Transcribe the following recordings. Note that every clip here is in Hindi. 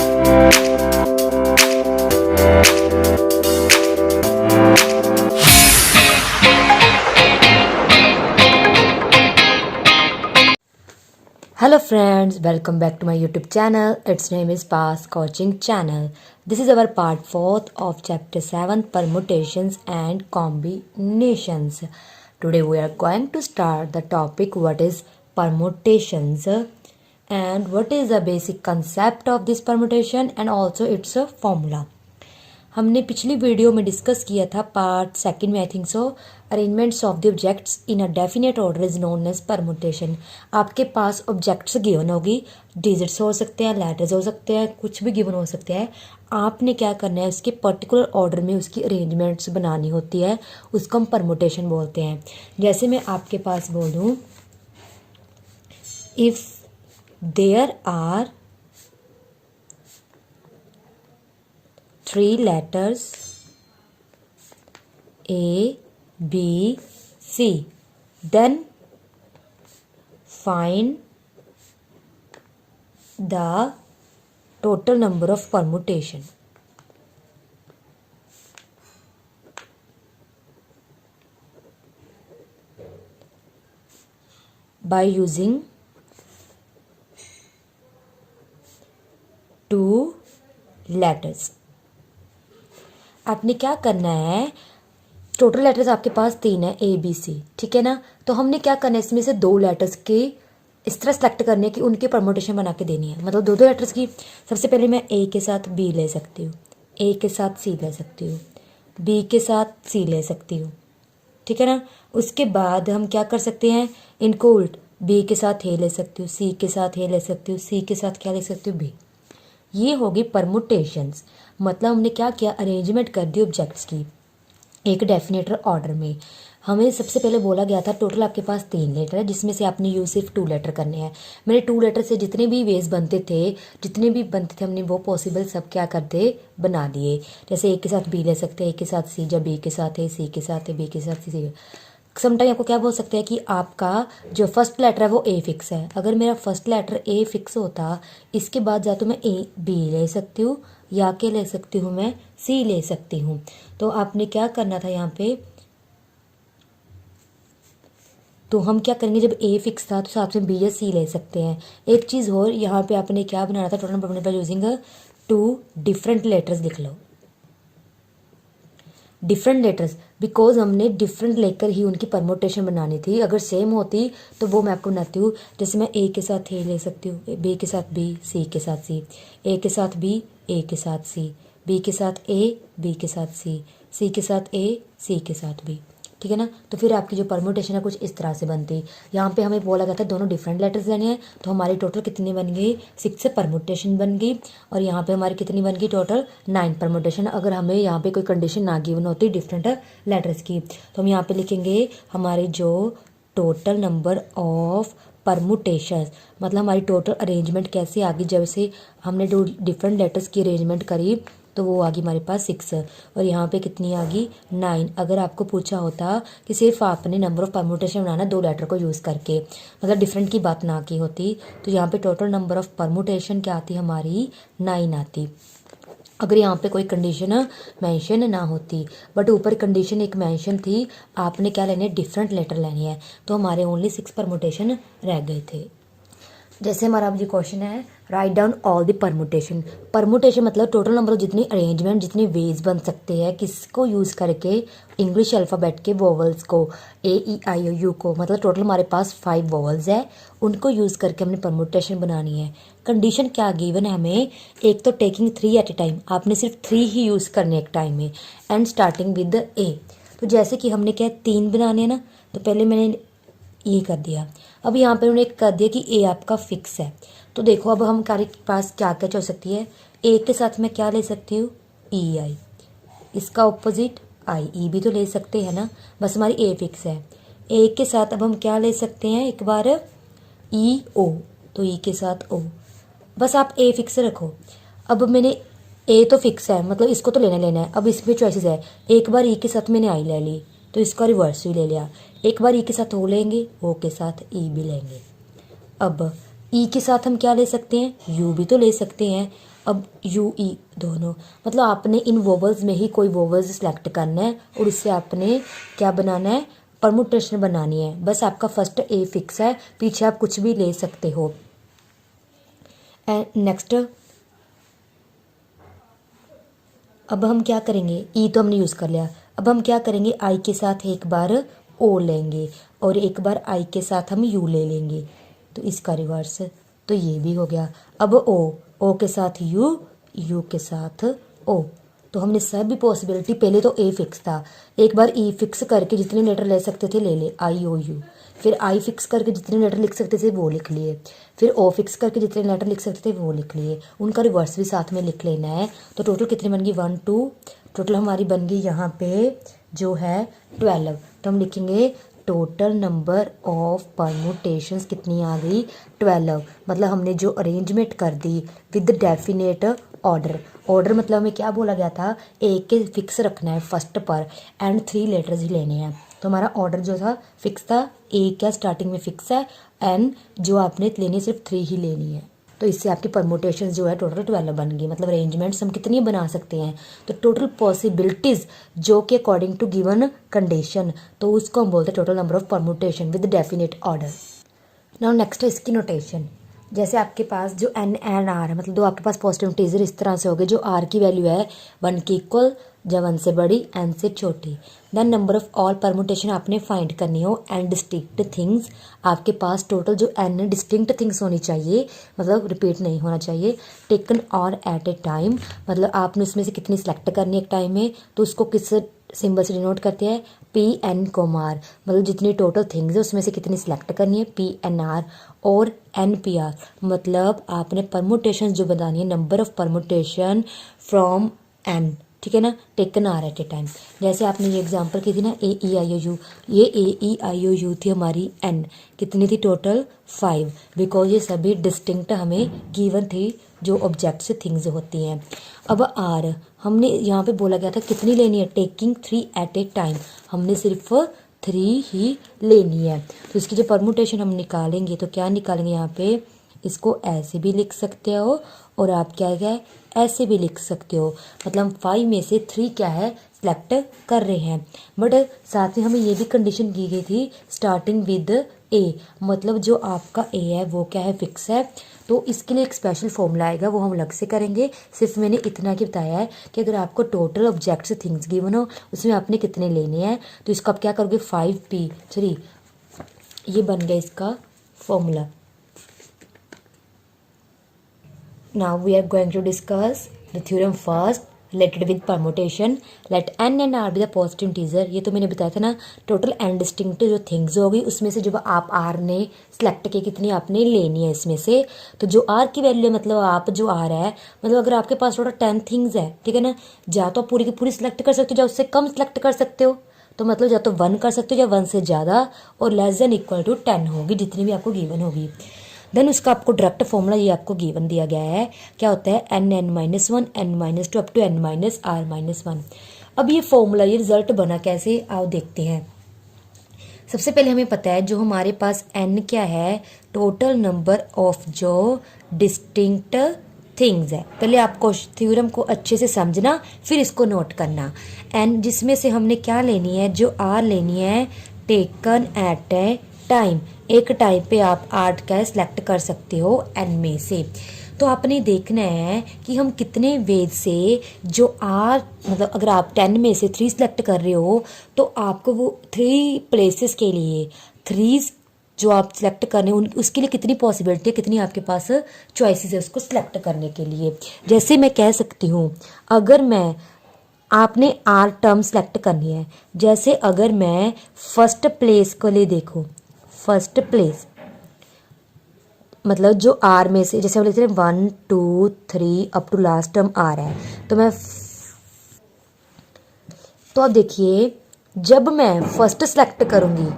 Hello friends, welcome back to my YouTube channel. Its name is Pass Coaching Channel. This is our part 4th of chapter 7, Permutations and Combinations. Today we are going to start the topic what is permutations and what is the basic concept of this permutation and also its a formula. हमने पिछली वीडियो में डिस्कस किया था पार्ट सेकंड में I think so arrangements of the objects in a definite order is known as permutation. आपके पास ऑब्जेक्ट्स गिवन होगी, डिजिट्स हो सकते हैं, लेटर्स हो सकते हैं, कुछ भी गिवन हो सकते हैं। आपने क्या करना है, उसके पर्टिकुलर ऑर्डर में उसकी अरेंजमेंट्स बनानी होती है, उसको हम परमुटेशन बोलते हैं। जैसे मैं आपके पास बोलूँ, if there are 3 letters A, B, C, then find the total number of permutation. By using 2 letters. आपने क्या करना है, टोटल लेटर्स आपके पास 3 है, ए बी सी, ठीक है ना। तो हमने क्या करना है, इसमें से 2 लेटर्स के इस तरह सेलेक्ट करने की उनके परमुटेशन बना के देनी है। मतलब 2 लेटर्स की, सबसे पहले मैं ए के साथ बी ले सकती हूँ, ए के साथ सी ले सकती हूँ, बी के साथ सी ले सकती हूँ, ठीक है ना। उसके बाद हम क्या कर सकते हैं, इनको उल्ट, बी के साथ ए ले सकती हूँ, सी के साथ ए ले सकती हूँ, सी के साथ क्या ले सकती हूँ, बी। ये होगी परमुटेशंस। मतलब हमने क्या किया, अरेंजमेंट कर दी ऑब्जेक्ट्स की एक डेफिनेटर ऑर्डर में। हमें सबसे पहले बोला गया था टोटल आपके पास 3 लेटर है, जिसमें से आपने यूज सिर्फ 2 लेटर करने हैं। मैंने 2 लेटर से जितने भी वेज बनते थे हमने वो पॉसिबल सब क्या करते बना दिए। जैसे ए के साथ बी ले सकते हैं, ए के साथ सी, जब बी के साथ है, सी के साथ है, बी के साथ सी। समटाइम आपको क्या बोल सकते हैं कि आपका जो फर्स्ट लेटर है वो ए फिक्स है। अगर मेरा फर्स्ट लेटर ए फिक्स होता, इसके बाद या तो मैं ए बी ले सकती हूँ या के ले सकती हूँ, मैं सी ले सकती हूँ। तो आपने क्या करना था यहाँ पे, तो हम क्या करेंगे, जब ए फिक्स था तो साथ में बी या सी ले सकते हैं। एक चीज़ और, यहाँ पे आपने क्या बनाना था, टोटल नंबर बनाने पर यूजिंग 2 डिफरेंट लेटर्स लिख लो, डिफरेंट लेटर्स, बिकॉज हमने डिफरेंट लेकर ही उनकी परमुटेशन बनानी थी। अगर सेम होती तो वो मैं आपको बनाती हूँ। जैसे मैं ए के साथ ए ले सकती हूँ, बी के साथ बी, सी के साथ सी, ए के साथ बी, ए के साथ सी, बी के साथ ए, बी के साथ सी, सी के साथ ए, सी के साथ बी, ठीक है ना। तो फिर आपकी जो परमुटेशन है कुछ इस तरह से बनती। यहाँ पे हमें बोला गया था दोनों डिफरेंट लेटर्स लेने हैं, तो हमारी टोटल कितनी बन गई, 6 परमुटेशन बन गई। और यहाँ पे हमारी कितनी बन गई, टोटल 9 परमुटेशन। अगर हमें यहाँ पे कोई कंडीशन ना गिवन होती डिफरेंट लेटर्स की, तो हम यहाँ पे लिखेंगे हमारे जो टोटल नंबर ऑफ परमुटेशन, मतलब हमारी टोटल अरेंजमेंट कैसे आ गई। जब से हमने दो डिफरेंट लेटर्स की अरेंजमेंट करी तो वो आ गई हमारे पास 6, और यहाँ पे कितनी आ गई 9। अगर आपको पूछा होता कि सिर्फ आपने नंबर ऑफ परमुटेशन बनाना 2 लेटर को यूज़ करके, मतलब डिफरेंट की बात ना की होती, तो यहाँ पे टोटल नंबर ऑफ परमुटेशन क्या आती, हमारी 9 आती। अगर यहाँ पे कोई कंडीशन मेंशन ना होती, बट ऊपर कंडीशन एक मेंशन थी, आपने क्या लेने, डिफरेंट लेटर लेने हैं, तो हमारे ओनली 6 परमुटेशन रह गए थे। जैसे हमारा अब ये क्वेश्चन है, write down all the permutation. Permutation मतलब टोटल नंबर ऑफ जितनी अरेंजमेंट, जितने वेज बन सकते हैं किसको यूज़ करके, इंग्लिश अल्फ़ाबेट के वोवल्स को, ए ई आई ओ यू को, मतलब टोटल हमारे पास 5 वोवल्स है, उनको यूज़ करके हमने परमुटेशन बनानी है। कंडीशन क्या गिवन है हमें, एक तो टेकिंग 3 एट ए टाइम, आपने सिर्फ 3 ही यूज़ करने एक टाइम में, एंड स्टार्टिंग विद ए। तो जैसे कि हमने क्या 3 बनाने हैं ना, तो पहले मैंने ये कर दिया। अब यहाँ पे उन्होंने कर दिया कि ए आपका फिक्स है। तो देखो अब हम हमारे पास क्या क्या हो सकती है, ए के साथ मैं क्या ले सकती हूँ, ई आई, इसका ऑपोजिट आई, ई भी तो ले सकते हैं ना, बस हमारी ए फिक्स है। ए के साथ अब हम क्या ले सकते हैं, एक बार ई ओ, तो ई के साथ ओ, बस आप ए फिक्स रखो। अब मैंने ए तो फिक्स है, मतलब इसको तो लेना है। अब इसमें चॉइसेस है, एक बार ई के साथ मैंने आई ले ली तो इसका रिवर्स भी ले लिया, एक बार ई के साथ ओ लेंगे, ओ के साथ ई भी लेंगे। अब ई के साथ हम क्या ले सकते हैं, यू भी तो ले सकते हैं। अब यू ई दोनों, मतलब आपने इन वोवल्स में ही कोई वोवल्स सेलेक्ट करना है और उससे आपने क्या बनाना है, परमुटेशन बनानी है। बस आपका फर्स्ट ए फिक्स है, पीछे आप कुछ भी ले सकते हो। एंड नेक्स्ट अब हम क्या करेंगे, ई तो हमने यूज़ कर लिया। अब हम क्या करेंगे, आई के साथ एक बार ओ लेंगे और एक बार आई के साथ हम यू ले लेंगे, तो इसका रिवर्स, तो ये भी हो गया। अब ओ के साथ यू, यू के साथ ओ, तो हमने सभी पॉसिबिलिटी, पहले तो ए फिक्स था, एक बार ई फिक्स करके जितने लेटर ले सकते थे ले ले, आई ओ यू, फिर आई फिक्स करके जितने लेटर लिख सकते थे वो लिख लिए, फिर ओ फिक्स करके जितने लेटर लिख सकते थे वो लिख लिए, उनका रिवर्स भी साथ में लिख लेना है। तो टोटल कितनी बन गई, 1 2, टोटल हमारी बन गई यहाँ पे जो है 12। तो हम लिखेंगे टोटल नंबर ऑफ परमुटेशंस कितनी आ गई, 12। मतलब हमने जो अरेंजमेंट कर दी विद डेफिनेट ऑर्डर, ऑर्डर मतलब हमें क्या बोला गया था, ए के फिक्स रखना है फर्स्ट पर एंड 3 लेटर्स ही लेने हैं। तो हमारा ऑर्डर जो था फिक्स था, ए क्या स्टार्टिंग में फिक्स है एंड जो आपने लेनी सिर्फ 3 ही लेनी है। तो इससे आपकी परमुटेशन जो है टोटल 12 बन गई। मतलब अरेंजमेंट्स हम कितनी बना सकते हैं, तो टोटल पॉसिबिलिटीज जो कि अकॉर्डिंग टू गिवन कंडीशन, तो उसको हम बोलते हैं total number of permutation with definite order. Now next है इसकी नोटेशन। जैसे आपके पास जो एन एंड आर है, मतलब दो आपके पास पॉजिटिव इंटीजर इस तरह से हो गए, जो आर की वैल्यू है 1 के इक्वल, जब 1 से बड़ी एन से छोटी। Then number of all permutation आपने फाइंड करनी हो एंड डिस्टिंक्ट थिंग्स, आपके पास टोटल जो एन डिस्टिंक्ट थिंग्स होनी चाहिए, मतलब रिपीट नहीं होना चाहिए। टेकन और एट ए टाइम, मतलब आपने उसमें से कितनी सेलेक्ट करनी है एक टाइम में, तो उसको किस सिंबल से डिनोट करते हैं, पी एन कोमार, मतलब जितनी टोटल थिंग्स है उसमें से कितनी सिलेक्ट करनी है, पी एन आर और एन पी आर, मतलब आपने परमुटेशन जो बतानी है, number of permutation from N, ठीक है ना, taken R at a time. जैसे आपने ये एग्जांपल की थी ना, ए ई आई ओ यू, ये ए ई आई ओ यू थी हमारी एन, कितनी थी टोटल 5, बिकॉज ये सभी डिस्टिंक्ट हमें गिवन थी जो ऑब्जेक्ट से थिंग्स होती हैं। अब आर हमने यहाँ पे बोला गया था कितनी लेनी है, टेकिंग 3 एट ए टाइम, हमने सिर्फ 3 ही लेनी है। तो इसकी जो परमुटेशन हम निकालेंगे तो क्या निकालेंगे, यहाँ पे इसको ऐसे भी लिख सकते हो और आप क्या है ऐसे भी लिख सकते हो, मतलब 5 में से 3 क्या है सेलेक्ट कर रहे हैं। बट साथ में हमें ये भी कंडीशन की गई थी स्टार्टिंग विद ए, मतलब जो आपका ए है वो क्या है फिक्स है। तो इसके लिए एक स्पेशल फॉर्मूला आएगा, वो हम अलग से करेंगे। सिर्फ मैंने इतना की बताया है कि अगर आपको टोटल ऑब्जेक्ट्स थिंग्स गिवन हो उसमें आपने कितने लेने हैं, तो इसको आप क्या करोगे 5p3, ये बन गया इसका formula. Now we are going to discuss the theorem first related with permutation. Let n and r be the positive integer. ये तो मैंने बताया था ना, टोटल एंड डिस्टिंक्ट जो थिंग्स होगी उसमें से जब आप r ने सेलेक्ट के कितनी आपने लेनी है इसमें से, तो जो r की वैल्यू है, मतलब आप जो r है, मतलब अगर आपके पास टोटल 10 थिंग्स है, ठीक है ना, या तो आप पूरी की पूरी सिलेक्ट कर सकते हो या उससे कम सिलेक्ट कर सकते हो। तो मतलब या तो 1 कर सकते हो या 1 से ज़्यादा, और लेस देन इक्वल टू 10 होगी जितनी भी आपको गिवन होगी। देन उसका आपको डायरेक्ट फॉर्मूला ये आपको गिवन दिया गया है, क्या होता है N N minus 1 N minus 2 up to N minus R minus 1। अब ये फॉर्मूला, ये रिजल्ट बना कैसे, आओ देखते हैं। सबसे पहले हमें पता है जो हमारे पास एन क्या है, टोटल नंबर ऑफ जो डिस्टिंक्ट थिंग्स है। पहले आपको थ्योरम को अच्छे से समझना फिर इसको नोट करना। एन जिसमें से हमने क्या लेनी है, जो आर लेनी है टेकन एट ए टाइम, एक टाइम पे आप 8 का सिलेक्ट कर सकते हो एन में से। तो आपने देखना है कि हम कितने वेज से जो आर, मतलब अगर आप 10 में से 3 सिलेक्ट कर रहे हो तो आपको वो 3 प्लेसेस के लिए 3 जो आप सिलेक्ट करने उसके लिए कितनी पॉसिबिलिटी है, कितनी आपके पास चॉइसेस है उसको सिलेक्ट करने के लिए। जैसे मैं कह सकती हूँ, अगर मैं आपने आर टर्म सेलेक्ट करनी है, जैसे अगर मैं फर्स्ट प्लेस को ले देखो, फर्स्ट प्लेस मतलब जो आर में से, जैसे हम लेते हैं 1 2 3 up to last term R है, तो मैं तो अब देखिए जब मैं फर्स्ट सेलेक्ट करूंगी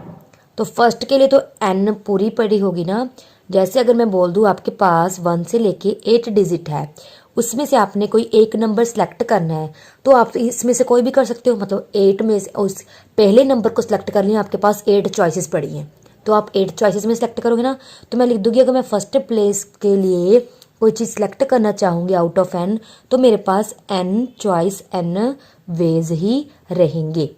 तो फर्स्ट के लिए तो एन पूरी पड़ी होगी ना। जैसे अगर मैं बोल दूं आपके पास 1 से लेके 8 डिजिट है, उसमें से आपने कोई एक नंबर सेलेक्ट करना है, तो आप इसमें से कोई भी कर सकते हो, मतलब 8 में से उस पहले नंबर को सिलेक्ट कर लिया, आपके पास 8 चॉइसेस पड़ी हैं, तो आप 8 चॉइसेस में सेलेक्ट करोगे ना। तो मैं लिख दूंगी अगर मैं फर्स्ट प्लेस के लिए कोई चीज़ सेलेक्ट करना चाहूँगी आउट ऑफ n, तो मेरे पास n चॉइस n वेज ही रहेंगे।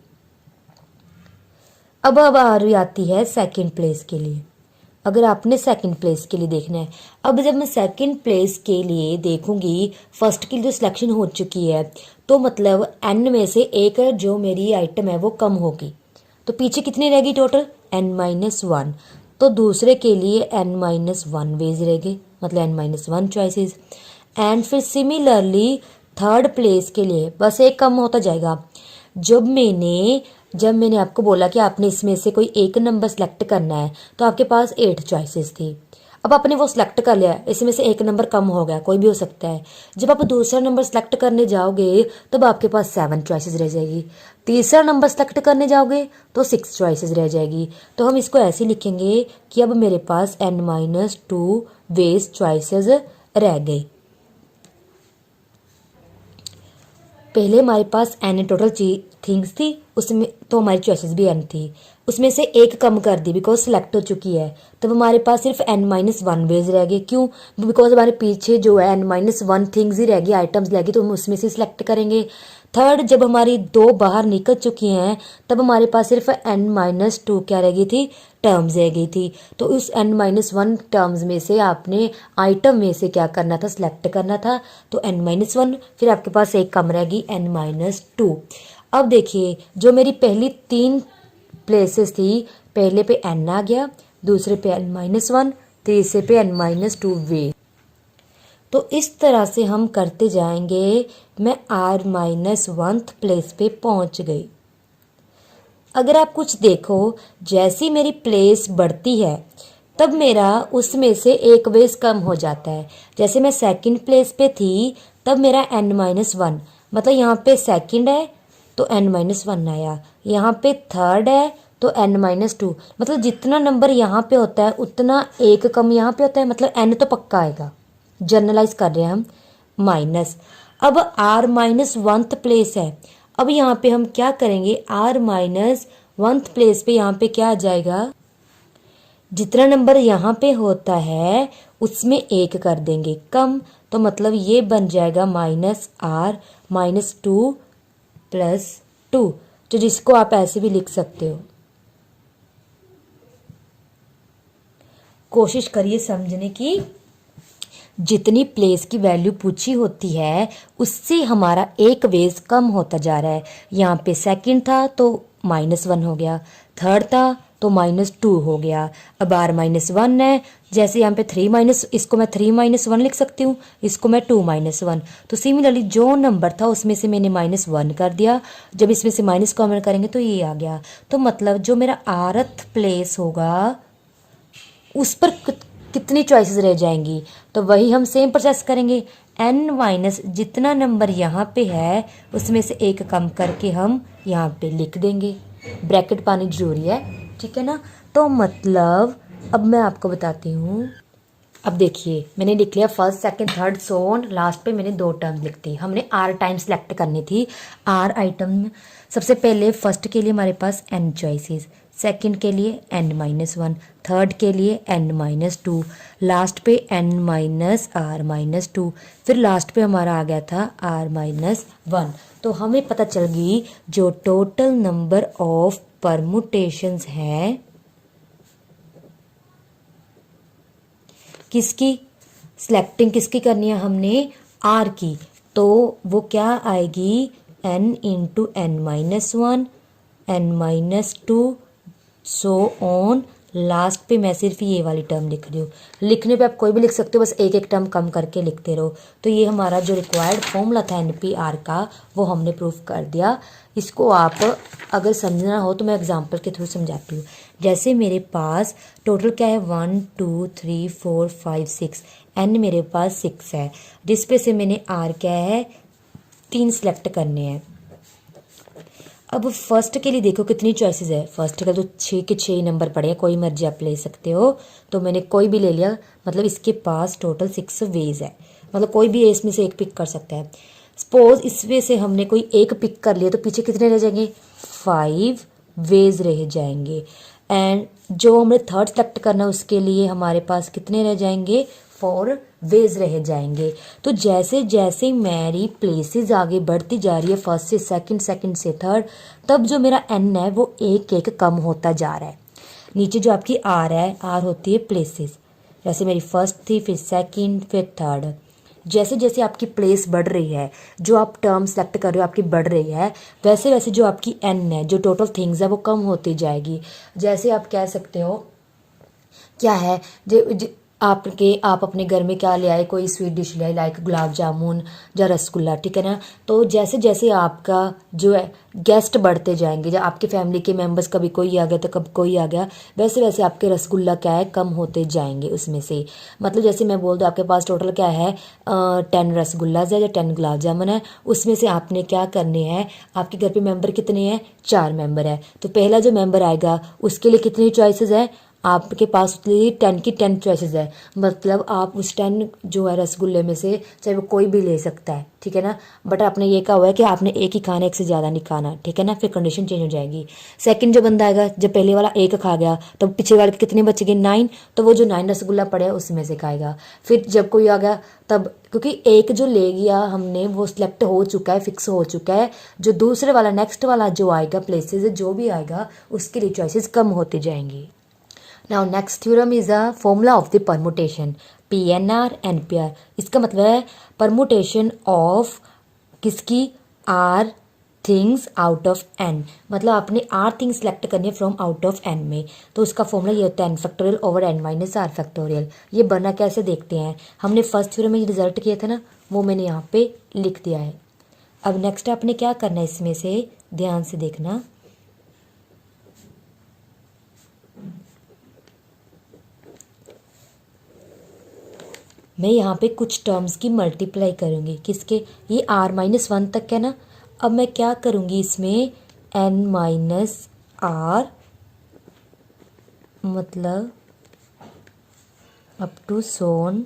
अब बारी आती है सेकंड प्लेस के लिए। अगर आपने सेकंड प्लेस के लिए देखना है, अब जब मैं सेकंड प्लेस के लिए देखूंगी, फर्स्ट की जो सिलेक्शन हो चुकी है, तो मतलब n में से एक जो मेरी आइटम है वो कम होगी, तो पीछे कितनी रहेगी टोटल n-1। तो दूसरे के लिए n-1 वेज रहेंगे, मतलब n-1 चॉइसेस। एंड फिर सिमिलरली थर्ड प्लेस के लिए बस एक कम होता जाएगा। जब मैंने आपको बोला कि आपने इसमें से कोई एक नंबर सेलेक्ट करना है, तो आपके पास 8 चॉइसेस थी। अब आपने वो सिलेक्ट कर लिया, इसमें से एक नंबर कम हो गया, कोई भी हो सकता है। जब आप दूसरा नंबर सेलेक्ट करने जाओगे तब आपके पास 7 चॉइसेस रह जाएगी। तीसरा नंबर सेलेक्ट करने जाओगे तो 6 चॉइसेस रह जाएगी। तो हम इसको ऐसे लिखेंगे कि अब मेरे पास n-2 वेज चॉइसेस रह गई। पहले हमारे पास n टोटल थिंग्स थी, उसमें तो हमारी चॉइसेस भी n थी, उसमें से एक कम कर दी बिकॉज सिलेक्ट हो चुकी है। तब हमारे पास सिर्फ n-1 वेज रह गए। क्यों? बिकॉज हमारे पीछे जो है n-1 थिंग्स ही रह गई, आइटम्स रह गई, तो हम उसमें से सिलेक्ट करेंगे। थर्ड, जब हमारी 2 बाहर निकल चुकी हैं तब हमारे पास सिर्फ n-2 क्या रह गई थी, टर्म्स रह गई थी। तो उस n-1 टर्म्स में से आपने आइटम में से क्या करना था, सिलेक्ट करना था। तो n-1, फिर आपके पास एक कम रह गई n-2। अब देखिए जो मेरी पहली 3 प्लेसेस थी, पहले पे n आ गया, दूसरे पे n-1, तीसरे पे n-2 वे। तो इस तरह से हम करते जाएंगे। मैं r-1 प्लेस पे पहुंच गई। अगर आप कुछ देखो, जैसी मेरी प्लेस बढ़ती है तब मेरा उसमें से एक वेज कम हो जाता है। जैसे मैं सेकंड प्लेस पे थी तब मेरा n-1, मतलब यहाँ पे सेकंड है तो n-1 आया, यहाँ पे थर्ड है तो n-2, मतलब जितना नंबर यहाँ पे होता है उतना एक कम यहाँ पे होता है, मतलब n तो पक्का आएगा। जनरलाइज कर रहे हैं हम माइनस। अब r-1 प्लेस है, अब यहाँ पे हम क्या करेंगे, r-1 प्लेस पे यहाँ पे क्या आ जाएगा, जितना नंबर यहाँ पे होता है उसमें एक कर देंगे कम, तो मतलब ये बन जाएगा -r-2 + 2, तो जिसको आप ऐसे भी लिख सकते हो। कोशिश करिए समझने की। जितनी प्लेस की वैल्यू पूछी होती है उससे हमारा एक वेज कम होता जा रहा है। यहाँ पे सेकंड था तो -1 हो गया, थर्ड था तो -2 हो गया, अब r-1 है, जैसे यहाँ पे 3 इसको मैं 3-1 लिख सकती हूँ, इसको मैं 2-1। तो सिमिलरली जो नंबर था उसमें से मैंने -1 कर दिया, जब इसमें से माइनस कॉमन करेंगे तो ये आ गया। तो मतलब जो मेरा rth प्लेस होगा उस पर कितनी चॉइसेस रह जाएंगी, तो वही हम सेम प्रोसेस करेंगे। n- जितना नंबर यहाँ पे है उसमें से एक कम करके हम यहाँ पे लिख देंगे। ब्रैकेट पानी जरूरी है, ठीक है ना। तो मतलब अब मैं आपको बताती हूँ। अब देखिए मैंने लिख लिया first second third so on, last पे मैंने 2 टर्म लिख दी। हमने r टाइम सेलेक्ट करनी थी। r आइटम सबसे पहले फर्स्ट के लिए हमारे पास n चॉइसेस, सेकंड के लिए n-1, थर्ड के लिए n-2, लास्ट पे n-r-2, फिर लास्ट पे हमारा आ गया था r-1। तो हमें पता चल गई जो टोटल नंबर ऑफ परमुटेशंस हैं किसकी, सिलेक्टिंग किसकी करनी है हमने, r की, तो वो क्या आएगी n × n-1, n-2 so on. Last पे मैं सिर्फ ये वाली टर्म लिख रही हूँ। लिखने पे आप कोई भी लिख सकते हो, बस एक एक टर्म कम करके लिखते रहो। तो ये हमारा जो रिक्वायर्ड फॉर्मूला था NP-R का वो हमने प्रूफ कर दिया। इसको आप अगर समझना हो तो मैं एग्जांपल के थ्रू समझाती हूँ। जैसे मेरे पास टोटल क्या है 1 2 3 4 5 6, n मेरे पास 6 है, जिसपे से मैंने r क्या है 3 सेलेक्ट करने हैं। अब फर्स्ट के लिए देखो कितनी चॉइसेस है, फर्स्ट का तो 6 के 6 नंबर पड़े हैं, कोई मर्जी आप ले सकते हो। तो मैंने कोई भी ले लिया, मतलब इसके पास टोटल 6 वेज है, मतलब कोई भी इसमें से एक पिक कर सकता है। सपोज इसमें से हमने कोई एक पिक कर लिया तो पीछे कितने रह जाएंगे, 5 वेज रह जाएंगे। एंड जो हमें थर्ड सेलेक्ट करना है उसके लिए हमारे पास कितने रह जाएंगे, 4 वेज रह जाएंगे। तो जैसे जैसे मेरी प्लेसेस आगे बढ़ती जा रही है, फर्स्ट से सेकंड, सेकंड से थर्ड, तब जो मेरा एन है वो एक एक कम होता जा रहा है। नीचे जो आपकी आर है, आर होती है प्लेसेस, जैसे मेरी फर्स्ट थी, फिर सेकंड, फिर थर्ड। जैसे जैसे आपकी प्लेस बढ़ रही है, जो आप टर्म सेलेक्ट कर रहे हो आपकी बढ़ रही है, वैसे वैसे जो आपकी एन है, जो टोटल थिंग्स है वो कम होती जाएगी। जैसे आप कह सकते हो क्या है, आप अपने घर में क्या ले आए, कोई स्वीट डिश ले आए, लाइक गुलाब जामुन या रसगुल्ला, ठीक है ना। तो जैसे जैसे आपका जो है गेस्ट बढ़ते जाएंगे, जब आपके फैमिली के मेंबर्स कभी कोई आ गया तो कभी कोई आ गया, वैसे वैसे आपके रसगुल्ला क्या है कम होते जाएंगे उसमें से। मतलब जैसे मैं बोल दूँ आपके पास टोटल क्या है 10 रसगुल्ला है या 10 गुलाब जामुन है, उसमें से आपने क्या करने हैं, आपके घर पे मेंबर कितने हैं, 4 मेंबर है, तो पहला जो मेंबर आएगा उसके लिए कितनी चॉइसेस है, आपके पास उसके लिए 10 की 10 चॉइसेस है। मतलब आप उस 10 जो है रसगुल्ले में से चाहे वो कोई भी ले सकता है, ठीक है ना। बट आपने ये कहा हुआ है कि आपने एक ही खाना, एक से ज़्यादा नहीं खाना, ठीक है ना, फिर कंडीशन चेंज हो जाएगी। सेकंड जो बंदा आएगा, जब पहले वाला एक खा गया तो पीछे वाले के कितने बचेंगे, 9, तो वो जो 9 रसगुल्ला पड़े है उसमें से खाएगा। फिर जब कोई आ गया तब, क्योंकि एक जो ले गया हमने वो सिलेक्ट हो चुका है, फिक्स हो चुका है, जो दूसरे वाला नेक्स्ट वाला जो आएगा प्लेसेस जो भी आएगा उसके लिए चॉइसेस कम होती जाएंगी। Now next theorem is a formula of the permutation PNR NPR। इसका मतलब है permutation of किसकी, R things out of n। मतलब आपने R थिंग्स सेलेक्ट करनी है फ्रॉम आउट ऑफ n में, तो उसका फॉर्मूला ये होता है n factorial over n minus r factorial. ये बना कैसे देखते हैं, हमने फर्स्ट थ्योरम में रिजल्ट किया था ना, वो मैंने यहाँ पे लिख दिया है। अब नेक्स्ट आपने क्या करना है, इसमें से ध्यान से देखना। मैं यहाँ पे कुछ टर्म्स की मल्टीप्लाई करूँगी, किसके, ये r-1 तक है ना। अब मैं क्या करूँगी इसमें, n-r मतलब अप टू सोन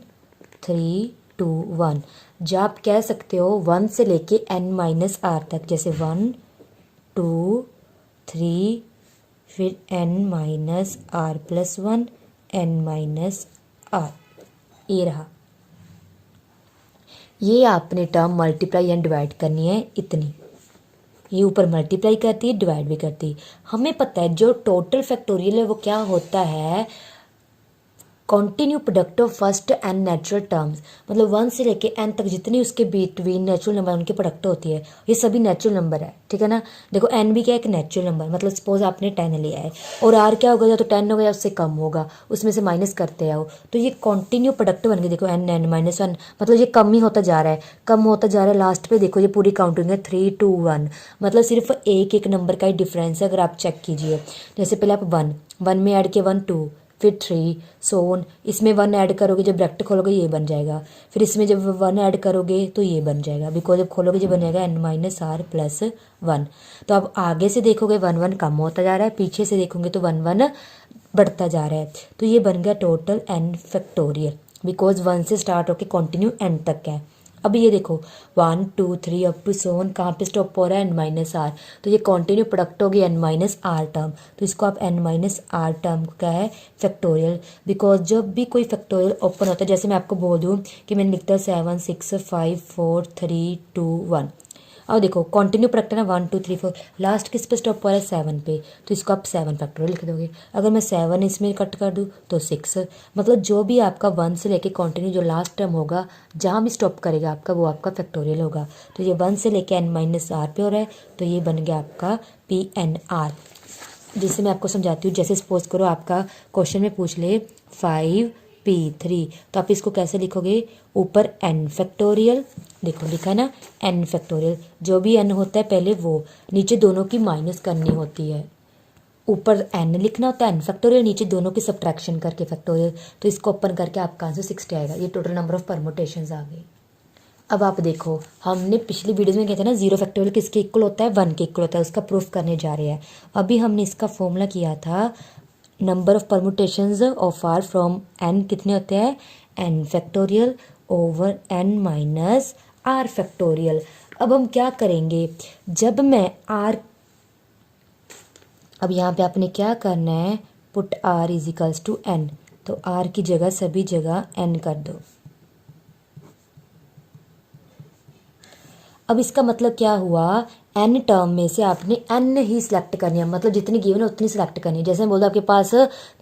3 2 1, जब आप कह सकते हो 1 से लेके n-r तक, जैसे 1 2 3 फिर n-r+1 n-r, ये रहा। ये आपने टर्म मल्टीप्लाई एंड डिवाइड करनी है इतनी, ये ऊपर मल्टीप्लाई करती है डिवाइड भी करती है। हमें पता है जो टोटल फैक्टोरियल है वो क्या होता है, continue product of first n natural terms. मतलब 1 से लेके n तक जितनी उसके बिटवीन नेचुरल नंबर उनकी प्रोडक्ट होती है, ये सभी नेचुरल नंबर है, ठीक है ना। देखो n भी क्या है, एक नेचुरल नंबर, मतलब सपोज आपने 10 लिया है और r क्या होगा, या तो 10 होगा या उससे कम होगा, उसमें से माइनस करते आओ तो ये कॉन्टिन्यू प्रोडक्ट बन गए। देखो n-1 मतलब ये कम ही होता जा रहा है, कम होता जा रहा है। लास्ट पे देखो ये पूरी काउंटिंग है 3 2 1, मतलब सिर्फ एक एक नंबर का ही डिफरेंस है। अगर आप चेक कीजिए, जैसे पहले आप 1 में ऐड किया 1 2 फिर 3 सोन, इसमें 1 ऐड करोगे जब ब्रैकेट खोलोगे ये बन जाएगा, फिर इसमें जब 1 ऐड करोगे तो ये बन जाएगा, बिकॉज जब खोलोगे जो बनेगा n-r+1। तो अब आगे से देखोगे 1 1 कम होता जा रहा है, पीछे से देखोगे तो 1 1 बढ़ता जा रहा है। तो ये बन गया टोटल n फैक्टोरियल, बिकॉज 1 से स्टार्ट होकर कंटिन्यू n तक है। अब ये देखो 1 2 3 अप टू सोन कहाँ पे स्टॉप हो रहा है, n-r, तो ये कंटिन्यू प्रोडक्ट होगी n-r टर्म, तो इसको आप n-r टर्म क्या है फैक्टोरियल। बिकॉज जब भी कोई फैक्टोरियल ओपन होता है, जैसे मैं आपको बोल दूँ कि मैंने लिखता है 7 6 5 4 3 2 1, अब देखो कंटिन्यू प्रोडक्ट है ना 1 2 3 4, लास्ट किस पे स्टॉप हो रहा है 7 पे, तो इसको आप 7 फैक्टोरियल लिख दोगे। अगर मैं 7 इसमें कट कर दूँ तो 6, मतलब जो भी आपका 1 से लेके कंटिन्यू जो लास्ट टर्म होगा जहाँ भी स्टॉप करेगा आपका वो आपका फैक्टोरियल होगा। तो ये 1 से लेके n-r पे हो रहा है, तो ये बन गया आपका PNR। जिससे मैं आपको समझाती हूँ, जैसे सपोज करो आपका क्वेश्चन में पूछ ले 5p3, तो आप इसको कैसे लिखोगे, ऊपर n फैक्टोरियल, देखो लिखा है ना n फैक्टोरियल, जो भी n होता है पहले वो, नीचे दोनों की माइनस करनी होती है, ऊपर n लिखना होता है n फैक्टोरियल, नीचे दोनों की सब्ट्रैक्शन करके फैक्टोरियल, तो इसको ओपन करके आपका आंसर 60 आएगा। ये टोटल नंबर ऑफ परमुटेशंस आ गई। अब आप देखो हमने पिछली वीडियोस में कहते हैं ना 0 फैक्टोरियल किसके इक्वल होता है, 1 के इक्वल होता है, उसका प्रूफ करने जा रहे हैं। अभी हमने इसका फॉर्मूला किया था, number of permutations of r from n कितने होते हैं, n factorial over n minus r factorial. अब हम क्या करेंगे, जब मैं r, अब यहाँ पे आपने क्या करना है put r is equals to n, तो r की जगह सभी जगह n कर दो। अब इसका मतलब क्या हुआ, n टर्म में से आपने n ही सिलेक्ट करनी है, मतलब जितनी गिवन है उतनी सिलेक्ट करनी है। जैसे बोलते आपके पास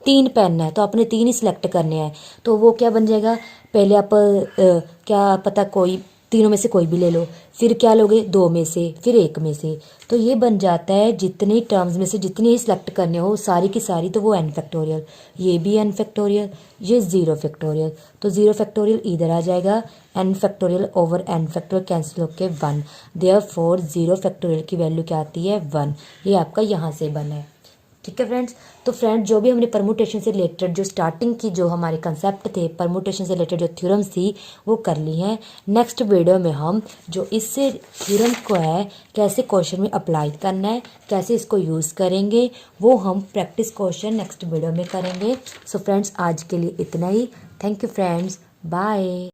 3 पेन है तो आपने 3 ही सिलेक्ट करने हैं, तो वो क्या बन जाएगा, पहले आप क्या पता कोई तीनों में से कोई भी ले लो, फिर क्या लोगे 2 में से, फिर 1 में से, तो ये बन जाता है जितनी टर्म्स में से जितनी ही सिलेक्ट करने हो सारी की सारी, तो वो n फैक्टोरियल, ये भी n फैक्टोरियल, ये 0 फैक्टोरियल, तो 0 फैक्टोरियल इधर आ जाएगा, n factorial over n factorial cancel होके 1, देयरफॉर 0 फैक्टोरियल की वैल्यू क्या आती है 1, ये आपका यहाँ से बना है। ठीक है फ्रेंड्स, तो फ्रेंड्स जो भी हमने परमुटेशन से रिलेटेड जो स्टार्टिंग की जो हमारे कंसेप्ट थे, परमुटेशन से रिलेटेड जो थ्योरम्स थी वो कर ली हैं। नेक्स्ट वीडियो में हम जो इससे थ्योरम को है कैसे क्वेश्चन में अप्लाई करना है, कैसे इसको यूज़ करेंगे, वो हम प्रैक्टिस क्वेश्चन नेक्स्ट वीडियो में करेंगे। सो फ्रेंड्स आज के लिए इतना ही। Thank you friends, bye.